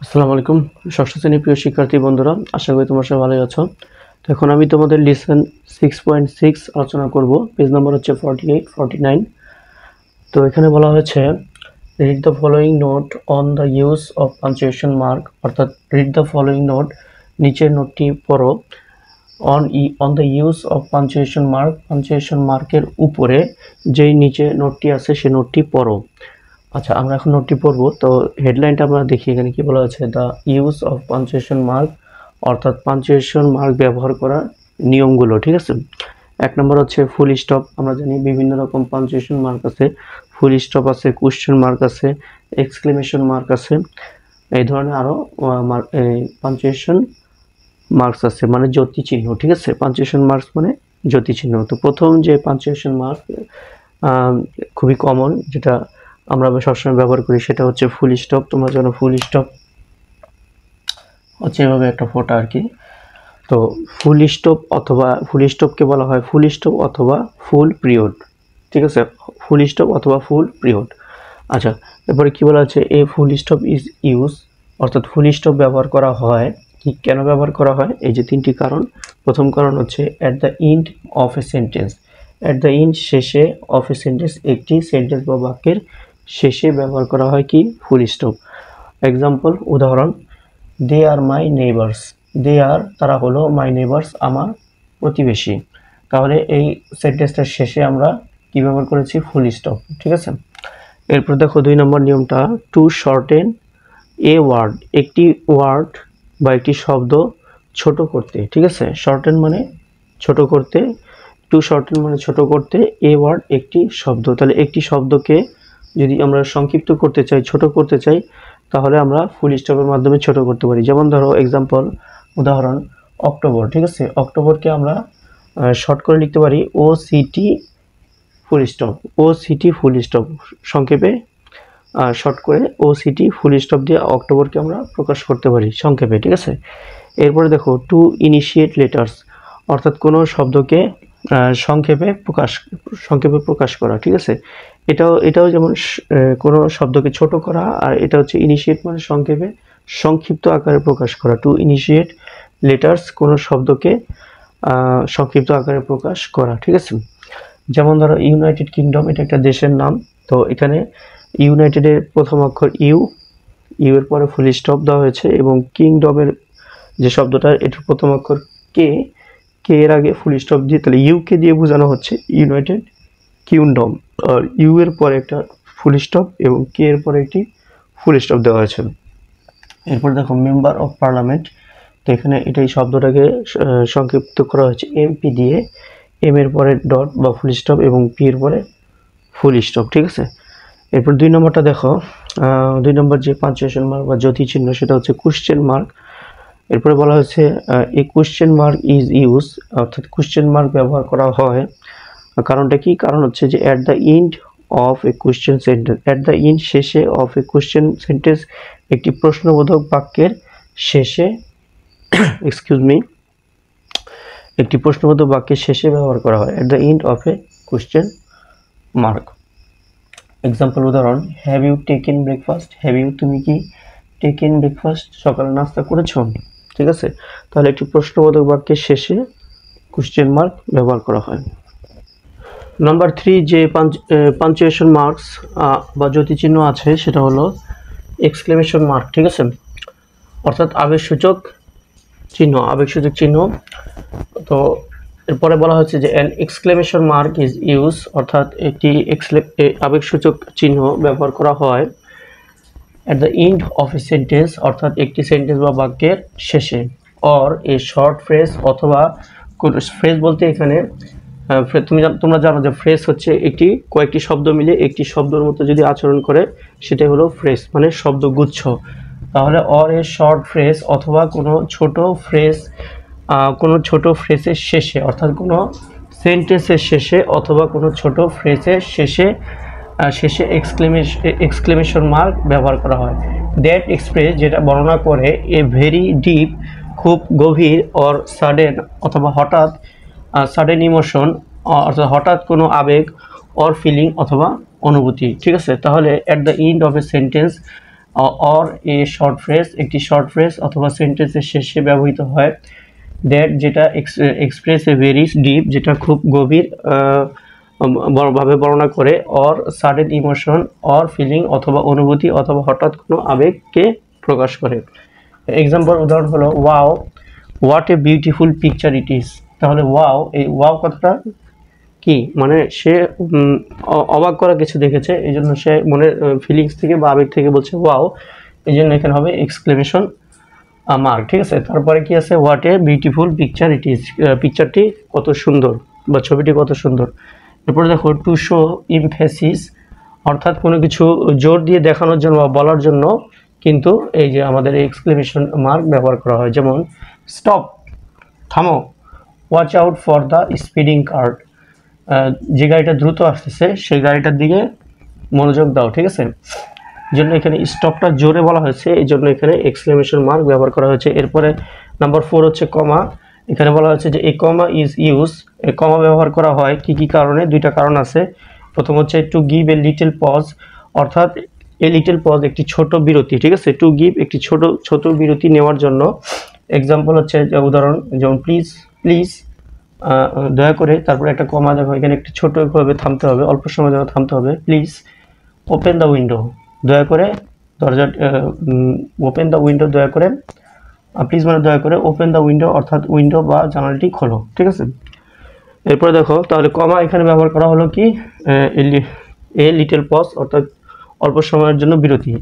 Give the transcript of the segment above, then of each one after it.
আসসালামু আলাইকুম ষষ্ঠ শ্রেণীর প্রিয় শিক্ষার্থী বন্ধুরা, আশা করি তোমরা সবাই ভালোই আছো। তো এখন আমি তোমাদের লিসন 6.6 আলোচনা করব। পেজ নাম্বার হচ্ছে 48 49। তো এখানে বলা হয়েছে read the following note on the use of punctuation mark, অর্থাৎ রিড দ্য ফলোয়িং নোট, নিচের নোটটি পড়ো। On the use of punctuation mark, punctuation মার্কের উপরে যেই নিচে নোটটি আছে সেই নোটটি পড়ো। আচ্ছা, আমরা এখন নোটটি পড়ব। তো হেডলাইনটা আমরা দেখি, এখানে কি বলা আছে, the use of punctuation mark, অর্থাৎ পাঞ্চুয়েশন মার্ক ব্যবহার করার নিয়মগুলো। ঠিক আছে, এক নম্বর হচ্ছে ফুল স্টপ। আমরা জানি বিভিন্ন রকম পাঞ্চুয়েশন মার্ক আছে, ফুল স্টপ আছে, কোয়েশ্চেন মার্ক আছে, এক্সক্লেমেশন মার্ক আছে, এই ধরনের আরও পাঞ্চুয়েশন মার্কস আছে, মানে জ্যোতি চিহ্ন। ঠিক আছে, পাঞ্চুয়েশন মার্কস মানে জ্যোতি চিহ্ন। তো প্রথম যে পাঞ্চুয়েশন মার্ক খুবই কমন, যেটা আমরা সবসময় ব্যবহার করি, সেটা হচ্ছে ফুল স্টপ। তোমরা জানো ফুল স্টপ হচ্ছে এভাবে একটা ফোঁটা আর কি। তো ফুল স্টপ অথবা ফুল স্টপকে বলা হয় ফুল স্টপ অথবা ফুল পিরিয়ড। ঠিক আছে, ফুল স্টপ অথবা ফুল পিরিয়ড। আচ্ছা, এরপরে কি বলা আছে, এ ফুল স্টপ ইজ ইউজ, অর্থাৎ ফুল স্টপ ব্যবহার করা হয়। কি কেন ব্যবহার করা হয়, এই যে তিনটি কারণ। প্রথম কারণ হচ্ছে at the end of a sentence, at the and শেষে, অফ এ সেন্টেন্স একটি সেন্টেন্স বা বাক্যের শেষে ব্যবহার করা হয় কি ফুল স্টপ। এক্সাম্পল, উদাহরণ, দে আর মাই নেইবার্স, দে আর তারা হলো, মাই নেইবার্স আমার প্রতিবেশী। তাহলে এই সেন্টেন্সটার শেষে আমরা কি ব্যবহার করেছি, ফুল স্টপ। ঠিক আছে, এরপর দেখো 2 নম্বর নিয়মটা, টু শর্টেন এ ওয়ার্ড, একটি ওয়ার্ড বা একটি শব্দ ছোট করতে। ঠিক আছে, শর্টেন মানে ছোট করতে, টু শর্টেন মানে ছোট করতে, এ ওয়ার্ড একটি শব্দ। তাহলে একটি শব্দকে যদি আমরা সংক্ষিপ্ত করতে চাই, ছোট করতে চাই, তাহলে আমরা ফুল স্টপের মাধ্যমে ছোট করতে পারি। যেমন ধরো এক্সাম্পল, উদাহরণ, অক্টোবর। ঠিক আছে, অক্টোবরকে আমরা শর্ট করে লিখতে পারি ও সিটি ফুল স্টপ, ও সিটি ফুল স্টপ, সংক্ষেপে শর্ট করে ও সিটি ফুল স্টপ দিয়ে অক্টোবরকে আমরা প্রকাশ করতে পারি সংক্ষেপে। ঠিক আছে, এরপরে দেখো টু ইনিশিয়েট লেটার্স, অর্থাৎ কোনো শব্দকে সংক্ষেপে প্রকাশ করা। ঠিক আছে, এটাও যেমন কোনো শব্দকে ছোট করা, আর এটা হচ্ছে ইনিশিয়েট মানে সংক্ষেপে সংক্ষিপ্ত আকারে প্রকাশ করা। টু ইনিশিয়েট লেটার্স, কোনো শব্দকে সংক্ষিপ্ত আকারে প্রকাশ করা। ঠিক আছে, যেমন ধরো ইউনাইটেড কিংডম, এটা একটা দেশের নাম। তো এখানে ইউনাইটেডের প্রথম অক্ষর ইউ, ইউ এর পরে ফুল স্টপ দেওয়া হয়েছে, এবং কিংডমের যে শব্দটা, এটার প্রথম অক্ষর কে, কে এর আগে ফুল স্টপ দিয়ে, তাহলে ইউকে দিয়ে বোঝানো হচ্ছে ইউনাইটেড কিংডম। আর ইউ এর পরে একটা ফুল স্টপ এবং কে এর পরে একটি ফুল স্টপ দেওয়া হয়েছে। এরপর দেখো মেম্বার অফ পার্লামেন্ট, তো এখানে এটাই শব্দটাকে সংক্ষিপ্ত করা হয়েছে এমপি দিয়ে, এম এর পরে ডট বা ফুল স্টপ এবং পি এর পরে ফুল স্টপ। ঠিক আছে, এরপর 2 নম্বরটা দেখো, 2 নম্বর যে পাঞ্চুয়েশন মার্ক বা জ্যোতি চিহ্ন, সেটা হচ্ছে কোয়েশ্চেন মার্ক। এরপরে বলা হয়েছে এ কোয়েশ্চেন মার্ক ইজ ইউজ, অর্থাৎ কোয়েশ্চেন মার্ক ব্যবহার করা হয়। কারণটা কি, কারণ হচ্ছে যে at the end of a question sentence, at the and শেষে, অফ এ কোয়েশ্চেন সেন্টেন্স একটি প্রশ্নবোধক বাক্যের শেষে, এক্সকিউজ মি, একটি প্রশ্নবোধক বাক্যের শেষে ব্যবহার করা হয়, at the end of a question mark. Example, উদাহরণ, have you taken breakfast, have you তুমি কি টেকেন ব্রেকফাস্ট সকালে নাস্তা করেছো। ঠিক আছে, তাহলে একটি প্রশ্নবোধক বাক্যের শেষে কোয়েশ্চেন মার্ক ব্যবহার করা হয়। নাম্বার 3 যে পাঞ্চুয়েশন মার্কস বা জ্যোতিচিহ্ন আছে, সেটা হলো এক্সক্লেমেশন মার্ক। ঠিক আছে, অর্থাৎ আবেগসূচক চিহ্ন। তো এরপরে বলা হচ্ছে যে an exclamation mark is use, অর্থাৎ একটি আবেগসূচক চিহ্ন ব্যবহার করা হয় at the end of a sentence, অর্থাৎ একটি সেন্টেন্স বা বাক্যের শেষে, অর এ শর্ট ফ্রেজ, অথবা ফ্রেজ বলতে এখানে তোমরা জানো যে ফ্রেজ হচ্ছে কয়েকটি শব্দ মিলে একটি শব্দের মতো যদি আচরণ করে, সেটাই হলো ফ্রেজ, মানে শব্দগুচ্ছ। তাহলে অর এ শর্ট ফ্রেজ, অথবা কোনো ছোট ফ্রেজের শেষে, অর্থাৎ কোনো সেন্টেন্সের শেষে অথবা কোনো ছোট ফ্রেজের শেষে এক্সক্লেমেশন মার্ক ব্যবহার করা হয়। দ্যাট এক্সপ্রেস, যেটা বর্ণনা করে, এ ভেরি ডিপ, খুব গভীর, অর সাডেন, অথবা হঠাৎ, সাডেন ইমোশন, অর্থাৎ হঠাৎ কোনো আবেগ, অর ফিলিং অথবা অনুভূতি। ঠিক আছে, তাহলে at the end of a sentence or a short phrase, একটি শর্ট ফ্রেজ অথবা সেন্টেন্সের শেষে ব্যবহৃত হয়। দ্যাট, যেটা এক্সপ্রেস এ ভেরি ডিপ, যেটা খুব গভীর ভাবে বর্ণনা করে। Or sudden emotion or feeling, অথবা অনুভূতি অথবা হঠাৎ কোনো আবেগকে প্রকাশ করে। এক্সাম্পল উদাহরণ হলো wow, what a beautiful picture it is. তাহলে ওয়াও, এই ওয়াও কথাটা কি মানে সে অবাক করা কিছু দেখেছে, এই জন্য সে মনের ফিলিংস থেকে বা আবেগ থেকে বলছে ওয়াও, এই জন্য এখানে হবে এক্সক্লেমেশন মার্ক। ঠিক আছে, তারপরে কি আছে, what a beautiful picture it is, পিকচারটি কত সুন্দর বা ছবিটি কত সুন্দর। এরপরে দেখো টু শো ইমফেসিস, অর্থাৎ কোনো কিছু জোর দিয়ে দেখানোর জন্য বা বলার জন্য কিন্তু এই যে আমাদের এক্সক্লেমেশন মার্ক ব্যবহার করা হয়। যেমন স্টপ, থামো। Watch out for the speeding car, যে গাড়িটা দ্রুত আসতেছে সেই গাড়িটার দিকে মনোযোগ দাও। ঠিক আছে, জন্য এখানে স্টপটা জোরে বলা হয়েছে, এই জন্য এখানে এক্সক্লেমেশন মার্ক ব্যবহার করা হয়েছে। এরপরে নাম্বার 4 হচ্ছে কমা। এখানে বলা হয়েছে যে এ কমা ইজ ইউজ, এ কমা ব্যবহার করা হয় কি কি কারণে, দুইটা কারণ আছে। প্রথম হচ্ছে to give a little pause, অর্থাৎ এ লিটল পজ একটি ছোট বিরতি। ঠিক আছে, টু গিভ একটি ছোট বিরতি নেওয়ার জন্য। এক্সাম্পল হচ্ছে উদাহরণ, যেমন প্লিজ, প্লিজ দয়া করে, তারপরে একটা কমা, দেখো এখানে একটি ছোটভাবে থামতে হবে, অল্প সময় জন্য থামতে হবে। প্লিজ ওপেন দ্য উইন্ডো, দয়া করে দরজা, ওপেন দ্য উইন্ডো, দয়া করে, প্লিজ মানে দয়া করে, ওপেন দ্য উইন্ডো অর্থাৎ উইন্ডো বা জানালাটি খোলো। ঠিক আছে, এরপরে দেখো তাহলে কমা এখানে ব্যবহার করা হলো কি, এ লিটল পজ অর্থাৎ অল্প সময়ের জন্য বিরতি।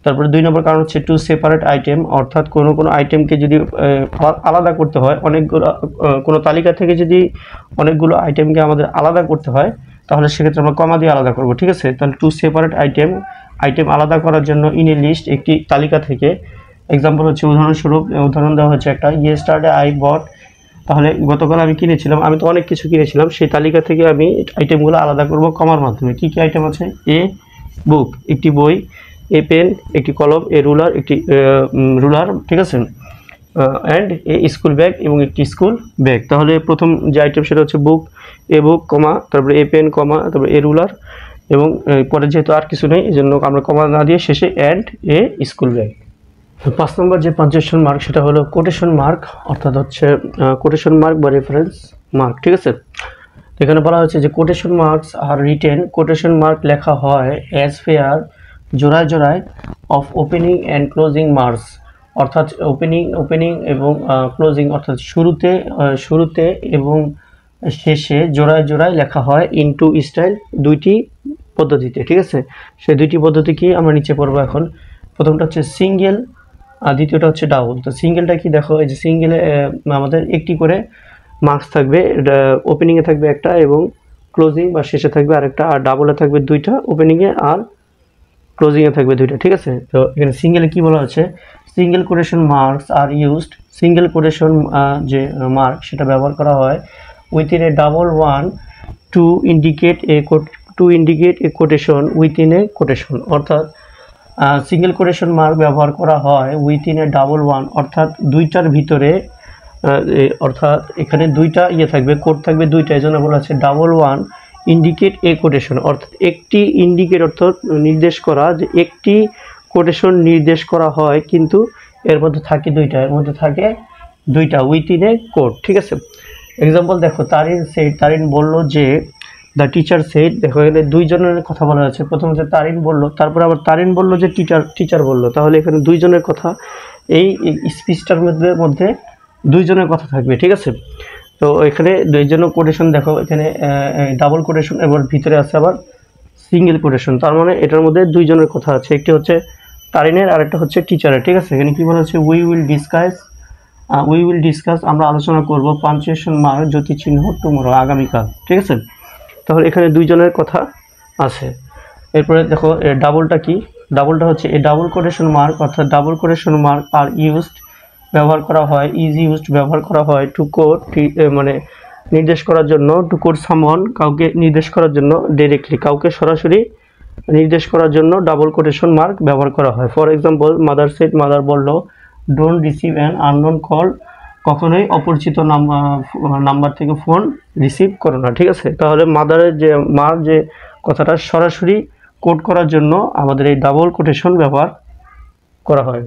তারপরে 2 নম্বর কারণ হচ্ছে টু সেপারেট আইটেম, অর্থাৎ কোনো আইটেমকে যদি আলাদা করতে হয়, অনেকগুলো কোনো তালিকা থেকে যদি অনেকগুলো আইটেমকে আমাদের আলাদা করতে হয়, তাহলে সেক্ষেত্রে আমরা কমা দিয়ে আলাদা করব। ঠিক আছে, তাহলে টু সেপারেট আইটেম আলাদা করার জন্য ইন এ লিস্ট, একটি তালিকা থেকে। এক্সাম্পল হচ্ছে উদাহরণস্বরূপ, উদাহরণ দেওয়া হচ্ছে একটা, ইয়েস্টারডে আই বট, তাহলে গতকাল আমি কিনেছিলাম, আমি তো অনেক কিছু কিনেছিলাম, সেই তালিকা থেকে আমি আইটেমগুলো আলাদা করব কমার মাধ্যমে। কি কি আইটেম আছে, এ বুক একটি বই, এ পেন একটি কলম, এ রুলার একটি রুলার। ঠিক আছে, অ্যান্ড এ স্কুল ব্যাগ এবং একটি স্কুল ব্যাগ। তাহলে প্রথম যে আইটেম সেটা হচ্ছে বুক, এ বুক কমা, তারপরে এ পেন কমা, তারপরে এ রুলার, এবং পরে যেহেতু আর কিছু নেই এই জন্য আমরা কমা না দিয়ে শেষে অ্যান্ড এ স্কুল ব্যাগ। 5 নম্বর যে পাঞ্চুয়েশন মার্ক সেটা হলো কোটেশন মার্ক, অর্থাৎ হচ্ছে কোটেশন মার্ক বা রেফারেন্স মার্ক। ঠিক আছে, এখানে বলা হচ্ছে যে quotation marks are written, quotation mark লেখা হয় অ্যাজ ফেয়ার, জোড়ায় জোড়ায়, of opening and closing marks, অর্থাৎ ওপেনিং এবং ক্লোজিং, অর্থাৎ শুরুতে এবং শেষে জোড়ায় জোড়ায় লেখা হয় ইনটু স্টাইল, দুইটি পদ্ধতিতে। ঠিক আছে, সেই দুইটি পদ্ধতি কি আমরা নিচে পড়বো এখন। প্রথমটা হচ্ছে সিঙ্গেল আর দ্বিতীয়টা হচ্ছে ডাবল। তো সিঙ্গেলটা কি, দেখো এই যে সিঙ্গেলে আমাদের একটি করে মার্কস থাকবে, ওপেনিংয়ে থাকবে একটা এবং ক্লোজিং বা শেষে থাকবে আরেকটা, আর ডাবলে থাকবে দুইটা, ওপেনিংয়ে আর ক্লোজিংয়ে থাকবে দুইটা। ঠিক আছে, তো এখানে সিঙ্গেলে কি বলা হচ্ছে, single quotation marks are used, single quotation যে মার্ক সেটা ব্যবহার করা হয় within a double one to indicate a quotation within a quotation, অর্থাৎ সিঙ্গেল কোটেশন মার্ক ব্যবহার করা হয় উইথিন এ ডাবল ওয়ান, অর্থাৎ দুইটার ভিতরে, অর্থাৎ এখানে দুইটা থাকবে, কোড থাকবে দুইটা, এই জন্য বলা আছে double one indicate a quotation, অর্থাৎ একটি ইন্ডিকেট অর্থাৎ নির্দেশ করা, যে একটি কোটেশন নির্দেশ করা হয় কিন্তু এর মধ্যে থাকে দুইটা উইথিন এ কোড। ঠিক আছে, এক্সাম্পল দেখো, তারিন বলল যে, দ্য টিচার সেড, দেখো এখানে দুইজনের কথা বলা হয়েছে। প্রথম হচ্ছে তারিন বলল, তারপর আবার তারিন বলল যে টিচার বলল, তাহলে এখানে দুইজনের কথা, এই স্পিচটার মধ্যে দুইজনের কথা থাকবে। ঠিক আছে, তো এখানে দুইজনের কোটেশন, দেখো এখানে ডাবল কোটেশন, এবার ভিতরে আছে আবার সিঙ্গেল কোটেশন, তার মানে এটার মধ্যে দুইজনের কথা আছে, একটি হচ্ছে তারিনের আর একটা হচ্ছে টিচারের। ঠিক আছে, এখানে কি বলা হচ্ছে, উই উইল ডিসকাস, আমরা আলোচনা করব পাঞ্চুয়েশন মার্ক জ্যোতি চিহ্ন টুমরো, আগামীকাল। ঠিক আছে, তাহলে এখানে দুইজনের কথা আছে। এরপরে দেখো ডাবলটা কি, ডাবলটা হচ্ছে এ ডাবল কোটেশন মার্ক, অর্থাৎ double quotation mark are used ব্যবহার করা হয়, ব্যবহার করা হয় টু কোড, মানে নির্দেশ করার জন্য, টু কোড সামওয়ান, কাউকে নির্দেশ করার জন্য, ডাইরেক্টলি কাউকে সরাসরি নির্দেশ করার জন্য ডাবল কোটেশন মার্ক ব্যবহার করা হয়। For example, mother said, mother বলল, don't receive an unknown call, কখনোই অপরিচিত নাম্বার থেকে ফোন রিসিভ করো না। ঠিক আছে, তাহলে মার যে কথাটা সরাসরি কোড করার জন্য আমাদের এই ডাবল কোটেশন ব্যবহার করা হয়।